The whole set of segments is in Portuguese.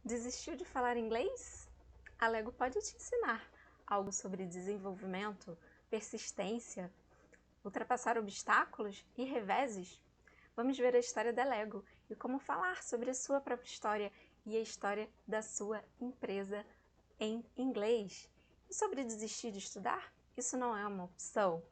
Desistiu de falar inglês? A Lego pode te ensinar algo sobre desenvolvimento, persistência, ultrapassar obstáculos e reveses. Vamos ver a história da Lego e como falar sobre a sua própria história e a história da sua empresa em inglês. E sobre desistir de estudar? Isso não é uma opção.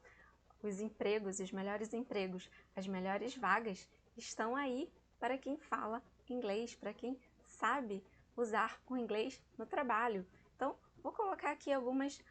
Os empregos, os melhores empregos, as melhores vagas estão aí para quem fala inglês, para quem sabe usar o inglês no trabalho. Então, vou colocar aqui algumas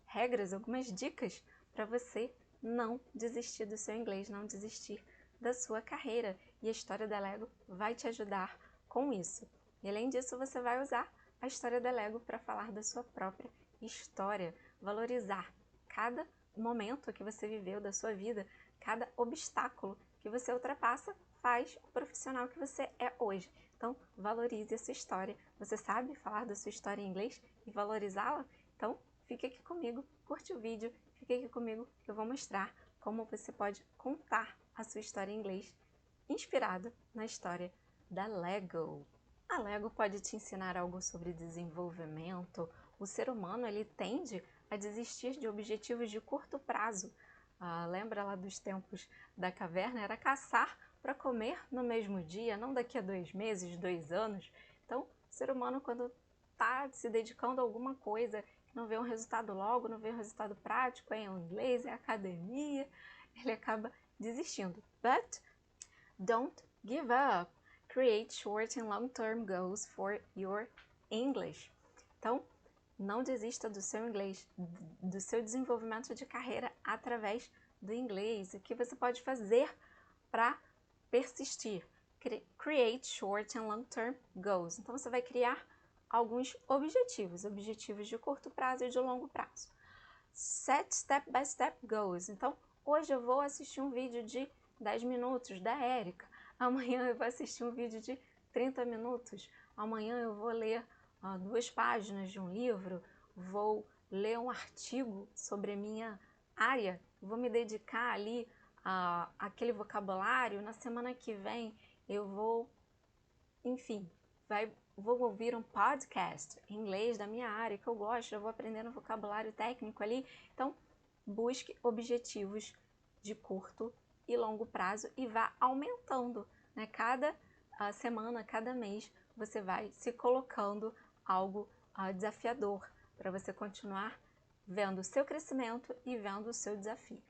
regras, algumas dicas para você não desistir do seu inglês, não desistir da sua carreira. E a história da Lego vai te ajudar com isso. E além disso, você vai usar a história da Lego para falar da sua própria história, valorizar cada momento que você viveu da sua vida, cada obstáculo que você ultrapassa faz o profissional que você é hoje. Então, valorize a sua história. Você sabe falar da sua história em inglês e valorizá-la? Então, fique aqui comigo, curte o vídeo, fique aqui comigo que eu vou mostrar como você pode contar a sua história em inglês inspirado na história da Lego. A Lego pode te ensinar algo sobre desenvolvimento. O ser humano ele tende a desistir de objetivos de curto prazo. Lembra lá dos tempos da caverna? Era caçar para comer no mesmo dia, não daqui a 2 meses, 2 anos. Então, o ser humano, quando está se dedicando a alguma coisa, não vê um resultado logo, não vê um resultado prático, é inglês, é academia, ele acaba desistindo. But don't give up. Create short and long-term goals for your English. Então, não desista do seu inglês, do seu desenvolvimento de carreira através do inglês. O que você pode fazer para persistir? Create short and long-term goals. Então, você vai criar alguns objetivos de curto prazo e de longo prazo. Set step-by-step goals. Então, hoje eu vou assistir um vídeo de 10 minutos da Érica. Amanhã eu vou assistir um vídeo de 30 minutos. Amanhã eu vou ler 2 páginas de um livro. Vou ler um artigo sobre a minha área. Vou me dedicar ali àquele vocabulário. Na semana que vem eu vou, enfim, vou ouvir um podcast em inglês da minha área que eu gosto, eu vou aprendendo vocabulário técnico ali. Então, busque objetivos de curto e longo prazo e vá aumentando, né? Cada semana, cada mês, você vai se colocando algo desafiador para você continuar vendo o seu crescimento e vendo o seu desafio,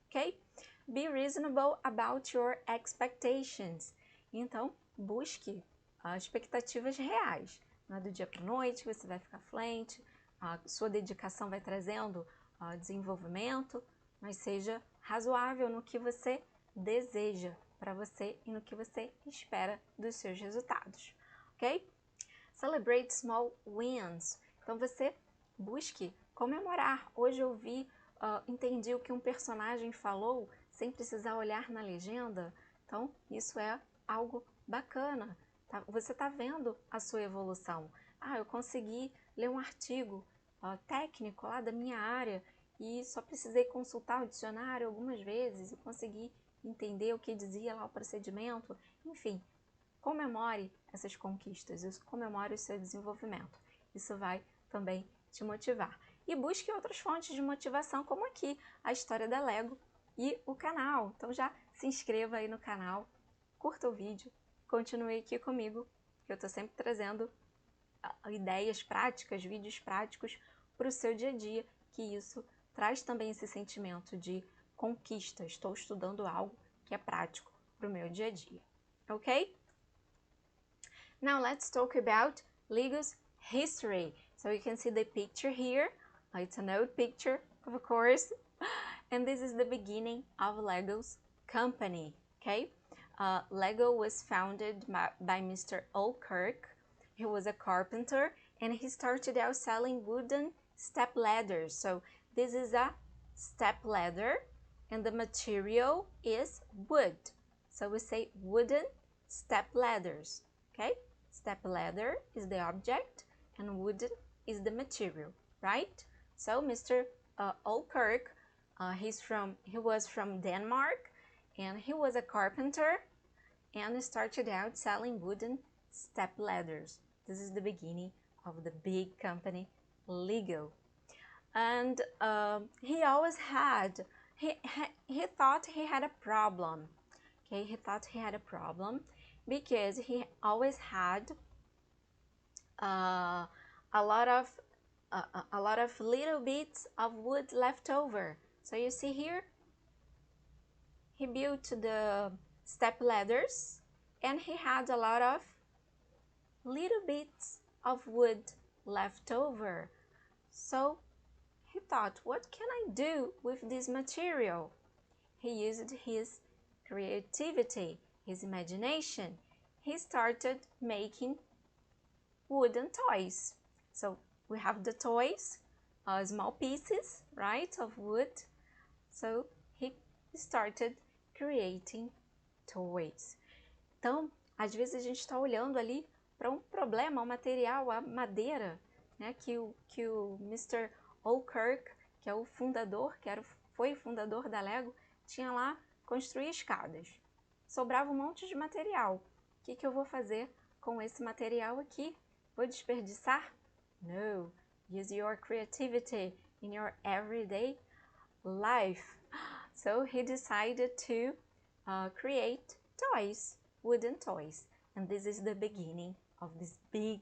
ok? Be reasonable about your expectations. Então, busque expectativas reais. Não é do dia para a noite que você vai ficar fluente, a sua dedicação vai trazendo desenvolvimento, mas seja razoável no que você deseja para você e no que você espera dos seus resultados, ok? Celebrate small wins. Então você busque comemorar. Hoje eu entendi o que um personagem falou sem precisar olhar na legenda. Então isso é algo bacana. Tá? Você está vendo a sua evolução. Eu consegui ler um artigo técnico lá da minha área e só precisei consultar o dicionário algumas vezes e consegui entender o que dizia lá o procedimento. Enfim, comemore essas conquistas, comemore o seu desenvolvimento. Isso vai também te motivar. E busque outras fontes de motivação, como aqui, a história da Lego e o canal. Então já se inscreva aí no canal, curta o vídeo, continue aqui comigo, que eu estou sempre trazendo ideias práticas, vídeos práticos para o seu dia a dia, que isso traz também esse sentimento de conquista. Estou estudando algo que é prático para o meu dia a dia, ok? Now let's talk about Lego's history. So you can see the picture here. It's an old picture, of course. And this is the beginning of Lego's company, okay? Lego was founded by Mr. Oakirk. He was a carpenter and he started out selling wooden step ladders. So this is a step ladder and the material is wood. So we say wooden step ladders, okay? Step ladder is the object and wooden is the material, right? So Mr. Oakirk, he was from Denmark and he was a carpenter and started out selling wooden step ladders. This is the beginning of the big company Lego. And he always had, he thought he had a problem. Okay, he thought he had a problem because he always had a lot of little bits of wood left over. So you see here, he built the step ladders and he had a lot of little bits of wood left over. So he thought, what can I do with this material? He used his creativity, his imagination. He started making wooden toys. So we have the toys, small pieces, right, of wood. So he started creating toys. Então, às vezes a gente está olhando ali para um problema, um material, a madeira, né, que o Mr. Oakirk, que é o fundador, foi o fundador da Lego, tinha lá construir escadas. Sobrava um monte de material. O que eu vou fazer com esse material aqui? Vou desperdiçar? No. Use your creativity in your everyday life. So he decided to create toys, wooden toys. And this is the beginning of this big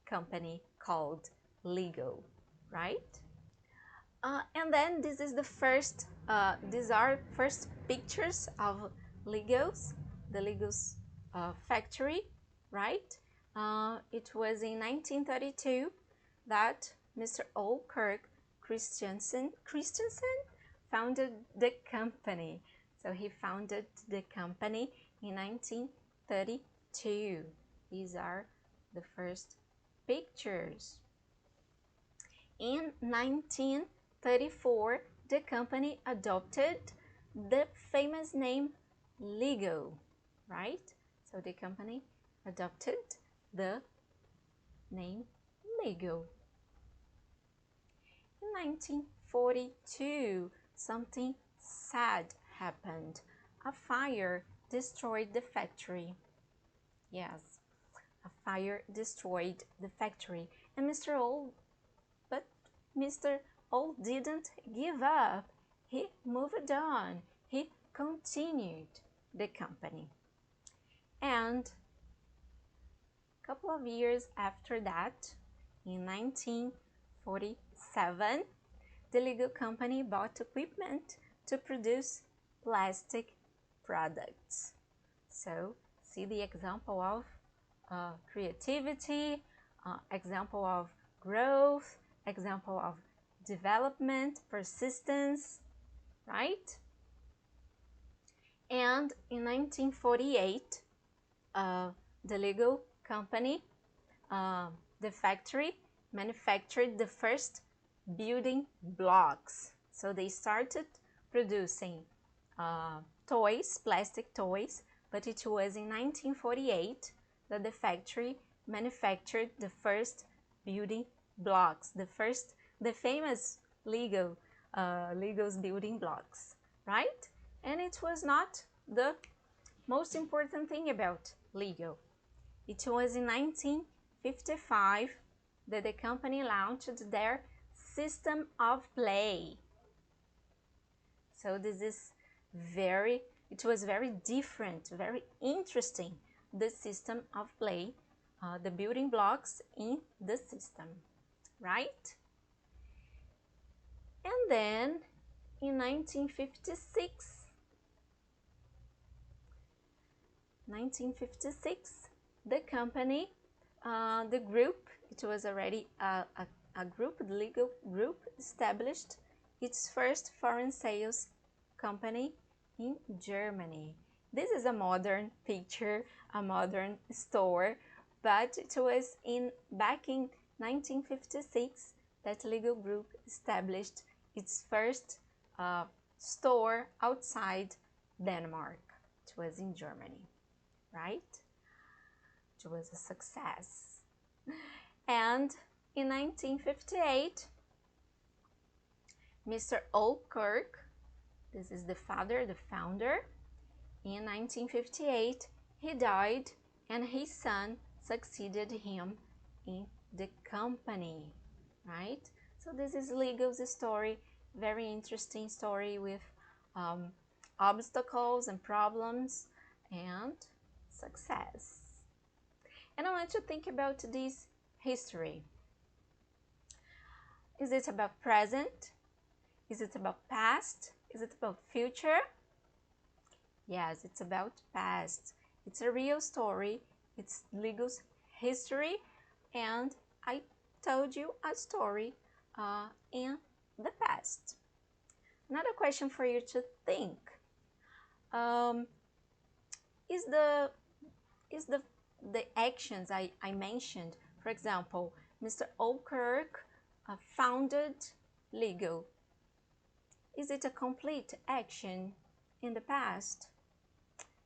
company called Lego, right? And then this is the first, these are first pictures of Legos, the Legos factory, right? It was in 1932 that Mr. Oakirk Christensen founded the company. So he founded the company in 1932. These are the first pictures. In 1934, the company adopted the famous name Lego, right? So the company adopted the name Lego. In 1942, something sad happened. A fire destroyed the factory. Yes, a fire destroyed the factory. And Mr. O didn't give up. He moved on. He continued the company. And a couple of years after that, in 1947, the Lego company bought equipment to produce plastic products. So, see the example of creativity, example of growth, example of development, persistence, right? And in 1948, the Lego company, the factory, manufactured the first building blocks. So they started producing toys, plastic toys, but it was in 1948 that the factory manufactured the first building blocks, the famous Lego's building blocks, right? And it was not the most important thing about Lego. It was in 1955 that the company launched their system of play. So this is it was very different, very interesting, the system of play, the building blocks in the system, right? And then in 1956, the company, the group, it was already a group, the Lego group, established its first foreign sales company in Germany. This is a modern picture, a modern store, but it was back in 1956 that Lego Group established its first store outside Denmark. It was in Germany, right? It was a success. And in 1958, Mr. Oakirk, this is the founder, in 1958, he died and his son succeeded him in the company, right? So this is Lego's story, very interesting story with obstacles and problems and success. And I want to think about this history. Is it about present? Is it about past? Is it about future? Yes, it's about past. It's a real story. It's Lego's history, and I told you a story in the past. Another question for you to think. Is the actions I mentioned, for example, Mr. Oakirk founded Lego. Is it a complete action in the past?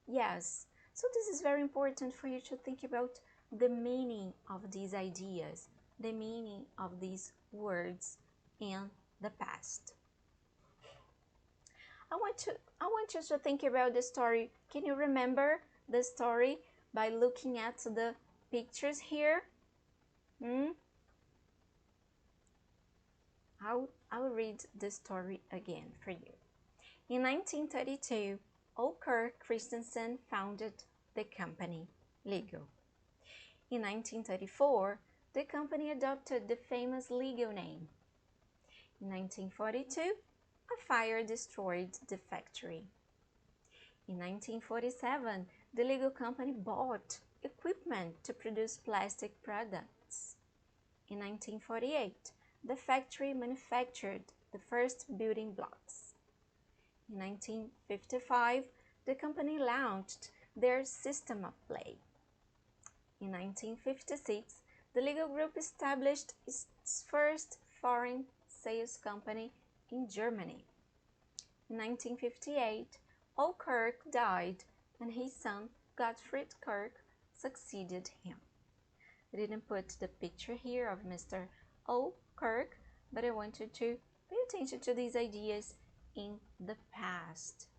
Yes. So this is very important for you to think about the meaning of these ideas, the meaning of these words in the past. I want you to think about the story. Can you remember the story by looking at the pictures here? I'll read the story again for you. In 1932, Oakirk Christensen founded the company Lego. In 1934, the company adopted the famous Lego name. In 1942, a fire destroyed the factory. In 1947, the Lego company bought equipment to produce plastic products. In 1948, the factory manufactured the first building blocks. In 1955, the company launched their system of play. In 1956, the Lego Group established its first foreign sales company in Germany. In 1958, Oakirk died and his son, Gottfried Kirk, succeeded him. I didn't put the picture here of Mr. Oakirk, but I want you to pay attention to these ideas in the past.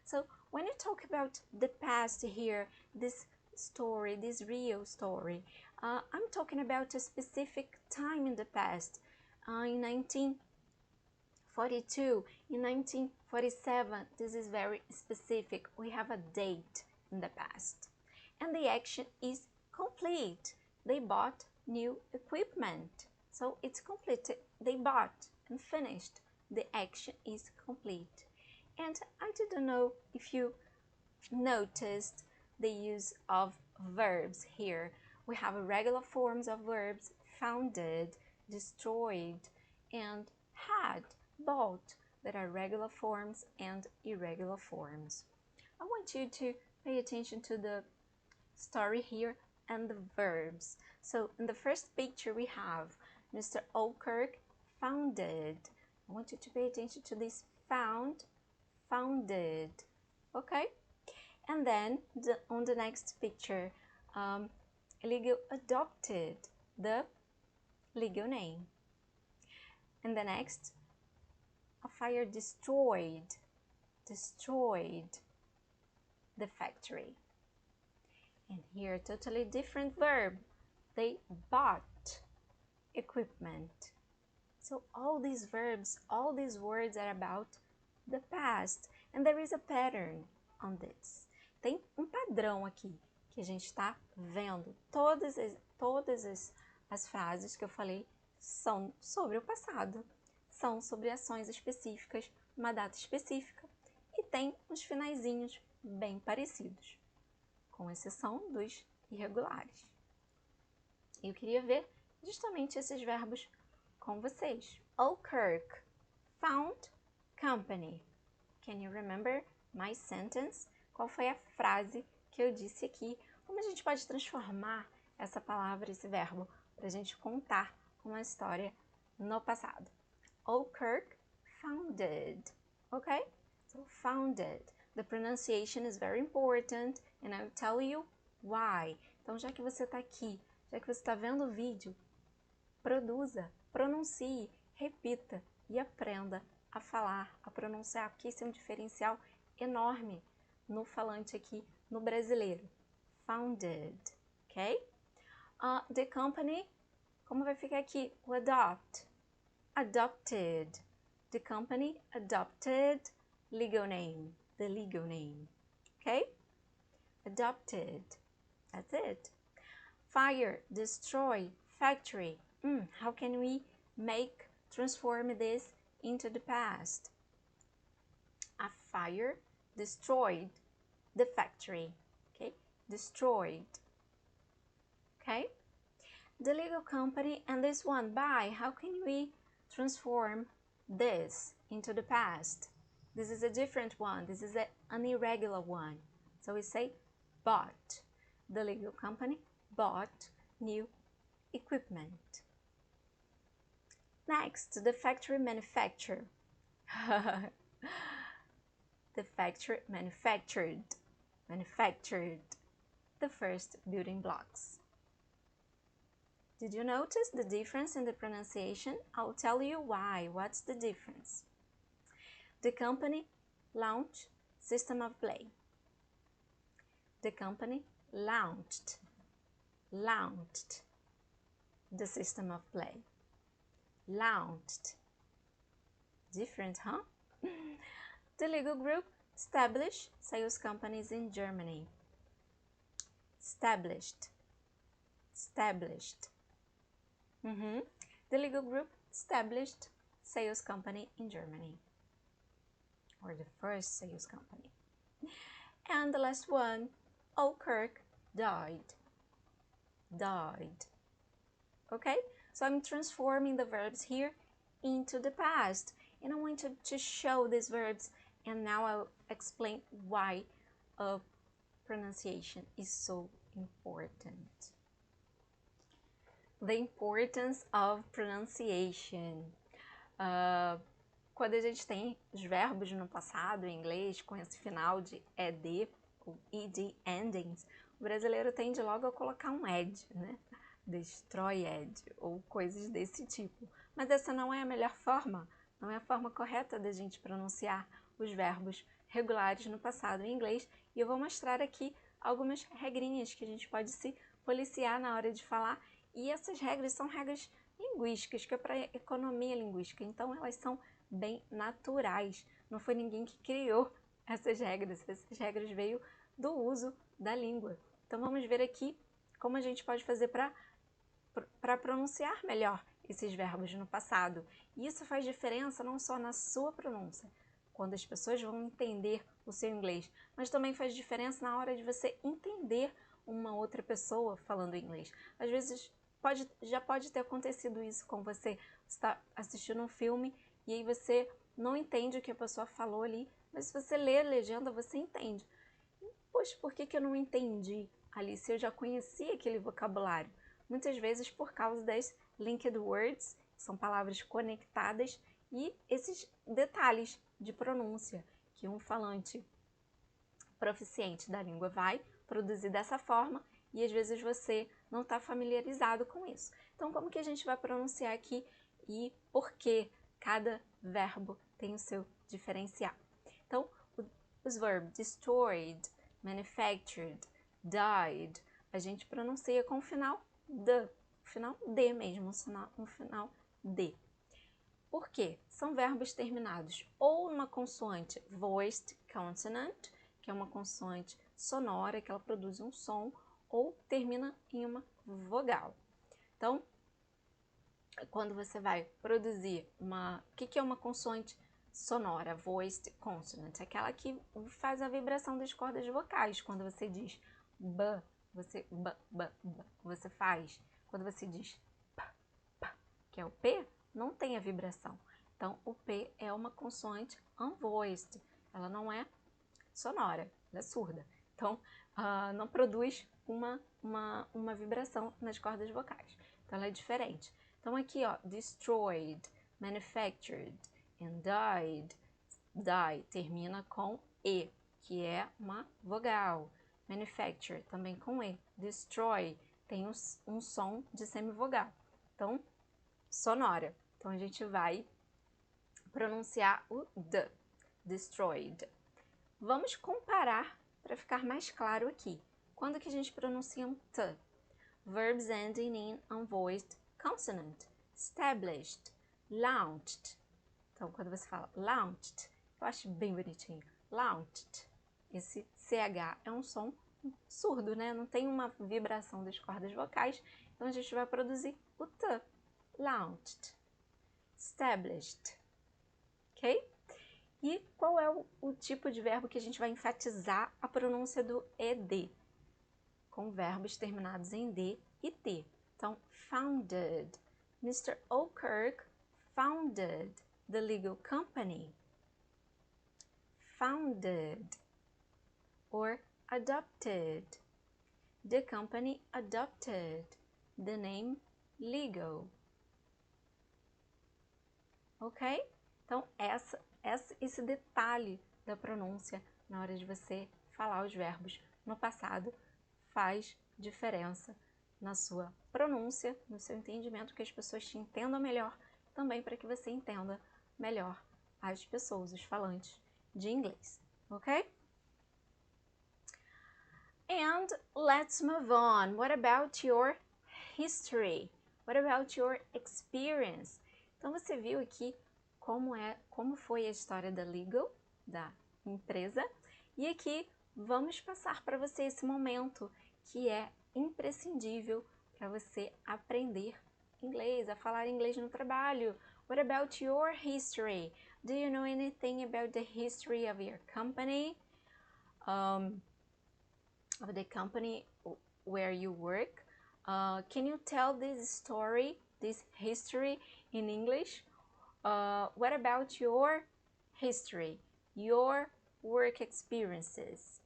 So when you talk about the past here, this story, this real story, I'm talking about a specific time in the past. In 1942, in 1947, this is very specific. We have a date in the past. And the action is complete. They bought new equipment. So it's complete. They bought and finished. The action is complete. And I didn't know if you noticed the use of verbs here. We have irregular forms of verbs: founded, destroyed, and had, bought, that are regular forms and irregular forms. I want you to pay attention to the story here and the verbs. So in the first picture we have Mr. Oakirk founded. I want you to pay attention to this found, founded, okay? And then on the next picture, Lego adopted the Lego name. And the next, a fire destroyed the factory. And here, totally different verb. They bought equipment. So all these verbs, all these words are about the past. And there is a pattern on this. Tem padrão aqui que a gente está vendo. Todas as frases que eu falei são sobre o passado. São sobre ações específicas, uma data específica. E tem uns finaizinhos bem parecidos, com exceção dos irregulares. Eu queria ver justamente esses verbos com vocês. Oakirk found company. Can you remember my sentence? Qual foi a frase que eu disse aqui? Como a gente pode transformar essa palavra, esse verbo, para a gente contar uma história no passado? Oakirk founded. Okay? So founded. The pronunciation is very important and I'll tell you why. Então, já que você está aqui, já que você está vendo o vídeo, produza, pronuncie, repita e aprenda a falar, a pronunciar, porque esse é um diferencial enorme no falante aqui, no brasileiro. Founded, ok? The company, como vai ficar aqui? O adopt. Adopted. The company adopted legal name. The legal name. Okay? Adopted. That's it. Fire, destroy, factory. How can we transform this into the past? A fire destroyed the factory. Okay? Destroyed. Okay? The legal company and this one, buy. How can we transform this into the past? This is a different one. This is an irregular one. So we say bought. The legal company bought new equipment. Next, the factory manufactured. The factory manufactured the first building blocks. Did you notice the difference in the pronunciation? I'll tell you why. What's the difference? The company launched System of Play. The company launched the System of Play. Launched. Different, huh? The legal group established sales companies in Germany. Established. The legal group established sales company in Germany, or the first sales company. And the last one, Oakirk died. Okay, so I'm transforming the verbs here into the past, and I want to show these verbs, and now I'll explain why pronunciation is so important. The importance of pronunciation. Quando a gente tem os verbos no passado em inglês com esse final de ed, ou ed endings, o brasileiro tende logo a colocar um ed, né? Destroyed, ou coisas desse tipo. Mas essa não é a melhor forma, não é a forma correta da gente pronunciar os verbos regulares no passado em inglês, e eu vou mostrar aqui algumas regrinhas que a gente pode se policiar na hora de falar, e essas regras são regras linguísticas, que é para economia linguística, então elas são bem naturais, não foi ninguém que criou essas regras veio do uso da língua. Então vamos ver aqui como a gente pode fazer para pronunciar melhor esses verbos no passado. E isso faz diferença não só na sua pronúncia, quando as pessoas vão entender o seu inglês, mas também faz diferença na hora de você entender uma outra pessoa falando inglês. Às vezes já pode ter acontecido isso com você. Você está assistindo um filme e aí você não entende o que a pessoa falou ali, mas se você lê a legenda, você entende. Poxa, por que eu não entendi ali se eu já conhecia aquele vocabulário? Muitas vezes por causa das linked words, que são palavras conectadas, e esses detalhes de pronúncia que um falante proficiente da língua vai produzir dessa forma, e às vezes você não está familiarizado com isso. Então, como que a gente vai pronunciar aqui e por que cada verbo tem o seu diferencial? Então, os verbos destroyed, manufactured, died, a gente pronuncia com o final D mesmo, um final D. Por quê? São verbos terminados ou numa consoante voiced consonant, que é uma consoante sonora, que ela produz um som, ou termina em uma vogal. Então, quando você vai produzir o que é uma consoante sonora, voiced consonant? Aquela que faz a vibração das cordas vocais. Quando você diz b, você faz. Quando você diz p, que é o p, não tem a vibração. Então, o p é uma consoante unvoiced. Ela não é sonora, ela é surda. Então, não produz uma vibração nas cordas vocais. Então, ela é diferente. Então, aqui, ó, destroyed, manufactured and died. Die termina com E, que é uma vogal. Manufacture, também com E. Destroy, tem um som de semivogal. Então, sonora. Então, a gente vai pronunciar o D. Destroyed. Vamos comparar para ficar mais claro aqui. Quando que a gente pronuncia um T? verbs ending in unvoiced consonant. Established, launched. Então, quando você fala launched, eu acho bem bonitinho. Launched. Esse CH é um som surdo, né? Não tem uma vibração das cordas vocais. Então, a gente vai produzir o T. Launched. Established. Ok? E qual é o tipo de verbo que a gente vai enfatizar a pronúncia do ED? Com verbos terminados em D e T. Então, founded. Mr. Oakirk founded the legal company. Founded. Or adopted. The company adopted the name legal. Ok? Então, esse detalhe da pronúncia na hora de você falar os verbos no passado faz diferença na sua pronúncia, no seu entendimento, que as pessoas te entendam melhor, também para que você entenda melhor as pessoas, os falantes de inglês, ok? And let's move on. What about your history? What about your experience? Então você viu aqui como foi a história da Legal, da empresa, e aqui vamos passar para você esse momento que é imprescindível para você aprender inglês, a falar inglês no trabalho. What about your history? Do you know anything about the history of your company? Of the company where you work? Can you tell this story, this history in English? What about your history, your work experiences?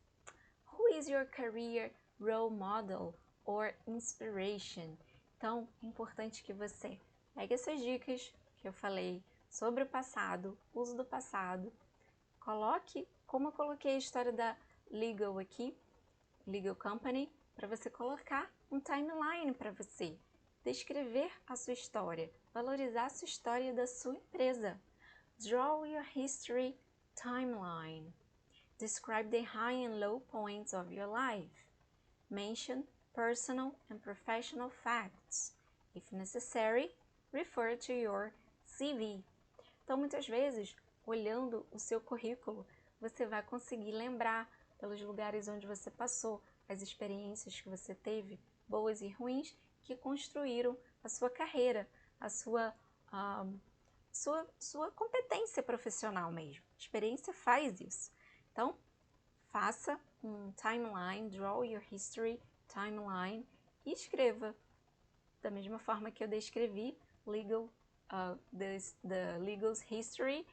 Who is your career role model or inspiration? Então, é importante que você pegue essas dicas que eu falei sobre o passado, uso do passado, coloque, como eu coloquei a história da Legal aqui, Legal Company, para você colocar um timeline para você, descrever a sua história, valorizar a sua história da sua empresa. Draw your history timeline. Describe the high and low points of your life. Mention personal and professional facts. If necessary, refer to your CV. Então, muitas vezes, olhando o seu currículo, você vai conseguir lembrar pelos lugares onde você passou, as experiências que você teve, boas e ruins, que construíram a sua carreira, a sua competência profissional mesmo. A experiência faz isso. Então, faça um timeline, draw your history timeline e escreva da mesma forma que eu descrevi the legal's history,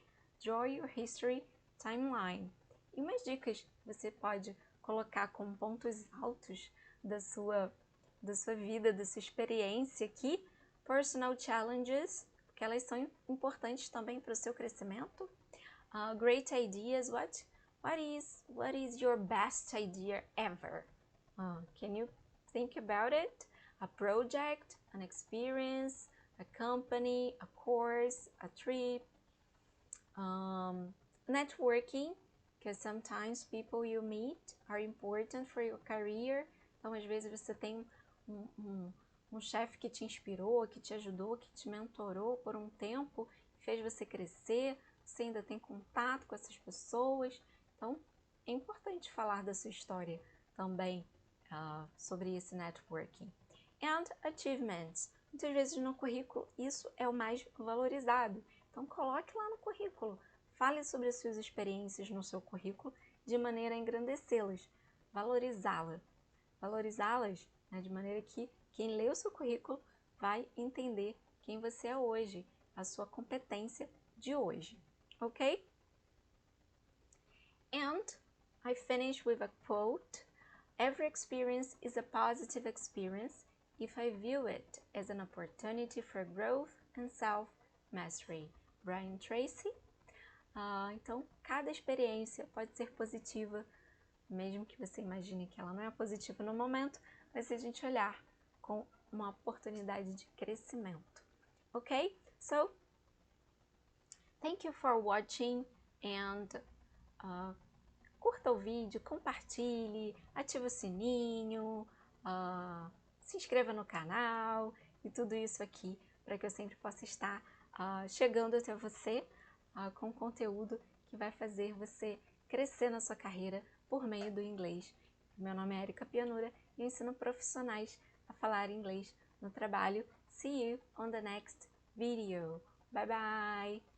draw your history timeline. E umas dicas que você pode colocar como pontos altos da sua vida, da sua experiência aqui, personal challenges, porque elas são importantes também para o seu crescimento. Great ideas, what is your best idea ever? Can you think about it? A project, an experience, a company, a course, a trip, networking, because sometimes people you meet are important for your career. Então, às vezes você tem um chefe que te inspirou, que te ajudou, que te mentorou por um tempo, fez você crescer, você ainda tem contato com essas pessoas. Então, é importante falar da sua história também sobre esse networking. And achievements. Muitas vezes no currículo isso é o mais valorizado. Então, coloque lá no currículo. Fale sobre as suas experiências no seu currículo de maneira a engrandecê-las, valorizá-las. Valorizá-las, né, de maneira que quem lê o seu currículo vai entender quem você é hoje, a sua competência de hoje. Ok? And I finish with a quote. Every experience is a positive experience if I view it as an opportunity for growth and self-mastery. Brian Tracy. Então, cada experiência pode ser positiva, mesmo que você imagine que ela não é positiva no momento, mas se a gente olhar com uma oportunidade de crescimento. Ok? So, thank you for watching and curta o vídeo, compartilhe, ative o sininho, se inscreva no canal e tudo isso aqui, para que eu sempre possa estar chegando até você com conteúdo que vai fazer você crescer na sua carreira por meio do inglês. Meu nome é Erika Pianura e eu ensino profissionais a falar inglês no trabalho. See you on the next video. Bye bye!